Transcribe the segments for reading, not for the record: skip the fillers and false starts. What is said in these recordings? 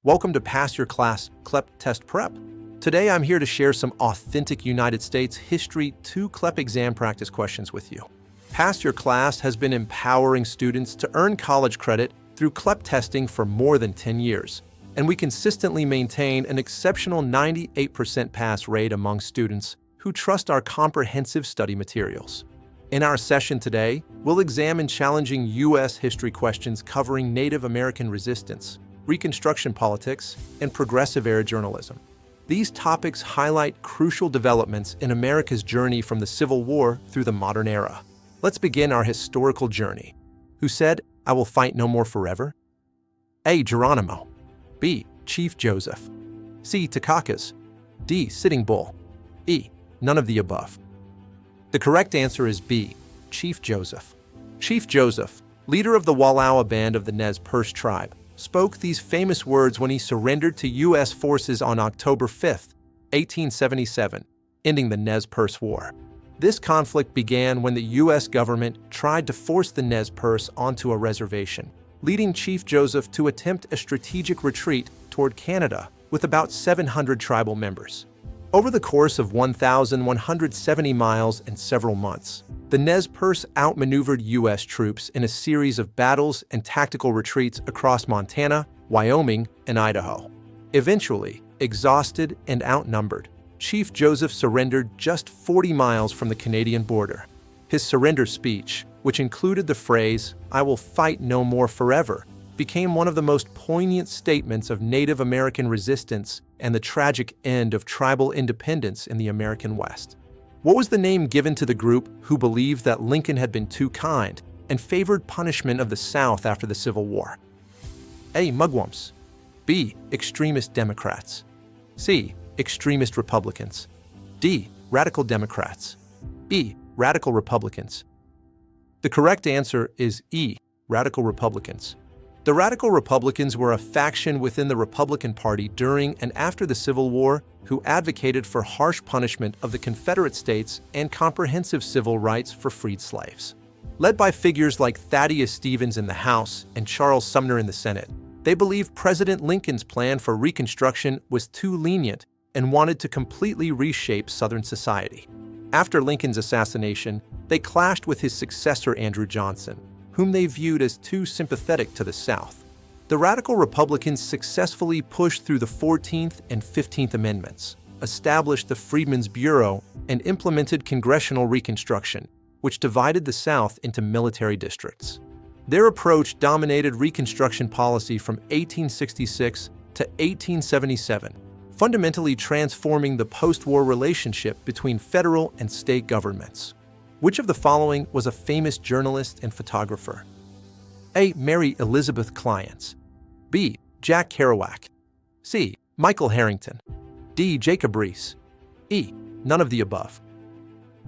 Welcome to Pass Your Class CLEP Test Prep. Today I'm here to share some authentic United States History 2 CLEP exam practice questions with you. Pass Your Class has been empowering students to earn college credit through CLEP testing for more than 10 years, and we consistently maintain an exceptional 98% pass rate among students who trust our comprehensive study materials. In our session today, we'll examine challenging U.S. history questions covering Native American resistance, Reconstruction politics, and progressive-era journalism. These topics highlight crucial developments in America's journey from the Civil War through the modern era. Let's begin our historical journey. Who said, "I will fight no more forever"? A. Geronimo. B. Chief Joseph. C. Takakas. D. Sitting Bull. E. None of the above. The correct answer is B. Chief Joseph. Chief Joseph, leader of the Wallowa band of the Nez Perce tribe, spoke these famous words when he surrendered to U.S. forces on October 5, 1877, ending the Nez Perce War. This conflict began when the U.S. government tried to force the Nez Perce onto a reservation, leading Chief Joseph to attempt a strategic retreat toward Canada with about 700 tribal members. Over the course of 1,170 miles and several months, the Nez Perce outmaneuvered U.S. troops in a series of battles and tactical retreats across Montana, Wyoming, and Idaho. Eventually, exhausted and outnumbered, Chief Joseph surrendered just 40 miles from the Canadian border. His surrender speech, which included the phrase, "I will fight no more forever," became one of the most poignant statements of Native American resistance and the tragic end of tribal independence in the American West. What was the name given to the group who believed that Lincoln had been too kind and favored punishment of the South after the Civil War? A. Mugwumps. B. Extremist Democrats. C. Extremist Republicans. D. Radical Democrats. E. Radical Republicans. The correct answer is E. Radical Republicans. The Radical Republicans were a faction within the Republican Party during and after the Civil War who advocated for harsh punishment of the Confederate States and comprehensive civil rights for freed slaves. Led by figures like Thaddeus Stevens in the House and Charles Sumner in the Senate, they believed President Lincoln's plan for Reconstruction was too lenient and wanted to completely reshape Southern society. After Lincoln's assassination, they clashed with his successor Andrew Johnson, whom they viewed as too sympathetic to the South. The Radical Republicans successfully pushed through the 14th and 15th Amendments, established the Freedmen's Bureau, and implemented congressional Reconstruction, which divided the South into military districts. Their approach dominated Reconstruction policy from 1866 to 1877, fundamentally transforming the post-war relationship between federal and state governments. Which of the following was a famous journalist and photographer? A. Mary Elizabeth Clients. B. Jack Kerouac. C. Michael Harrington. D. Jacob Riis. E. None of the above.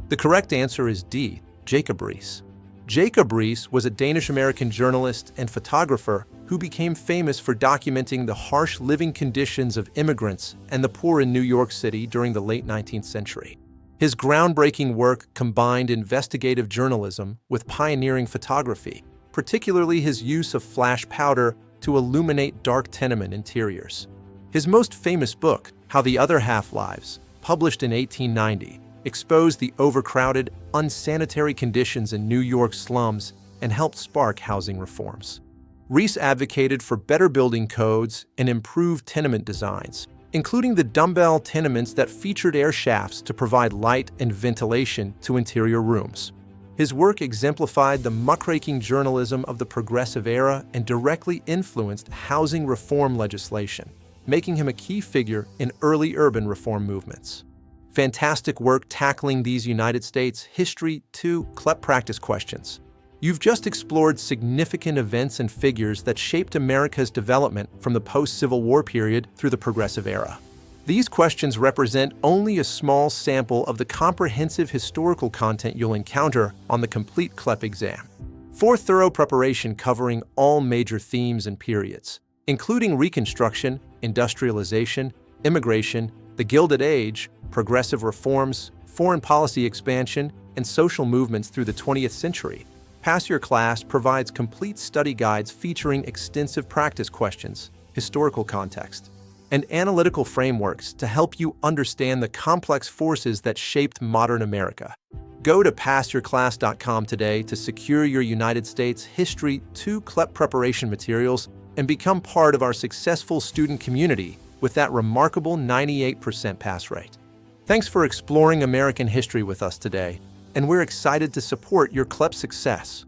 The correct answer is D. Jacob Riis. Jacob Riis was a Danish-American journalist and photographer who became famous for documenting the harsh living conditions of immigrants and the poor in New York City during the late 19th century. His groundbreaking work combined investigative journalism with pioneering photography, particularly his use of flash powder to illuminate dark tenement interiors. His most famous book, How the Other Half Lives, published in 1890, exposed the overcrowded, unsanitary conditions in New York slums and helped spark housing reforms. Riis advocated for better building codes and improved tenement designs, including the dumbbell tenements that featured air shafts to provide light and ventilation to interior rooms. His work exemplified the muckraking journalism of the progressive era and directly influenced housing reform legislation, making him a key figure in early urban reform movements. Fantastic work tackling these United States History 2 CLEP practice questions. You've just explored significant events and figures that shaped America's development from the post-Civil War period through the progressive era. These questions represent only a small sample of the comprehensive historical content you'll encounter on the complete CLEP exam. For thorough preparation covering all major themes and periods, including Reconstruction, industrialization, immigration, the Gilded Age, progressive reforms, foreign policy expansion, and social movements through the 20th century, Pass Your Class provides complete study guides featuring extensive practice questions, historical context, and analytical frameworks to help you understand the complex forces that shaped modern America. Go to PassYourClass.com today to secure your United States History 2 CLEP preparation materials and become part of our successful student community with that remarkable 98% pass rate. Thanks for exploring American history with us today, and we're excited to support your CLEP success.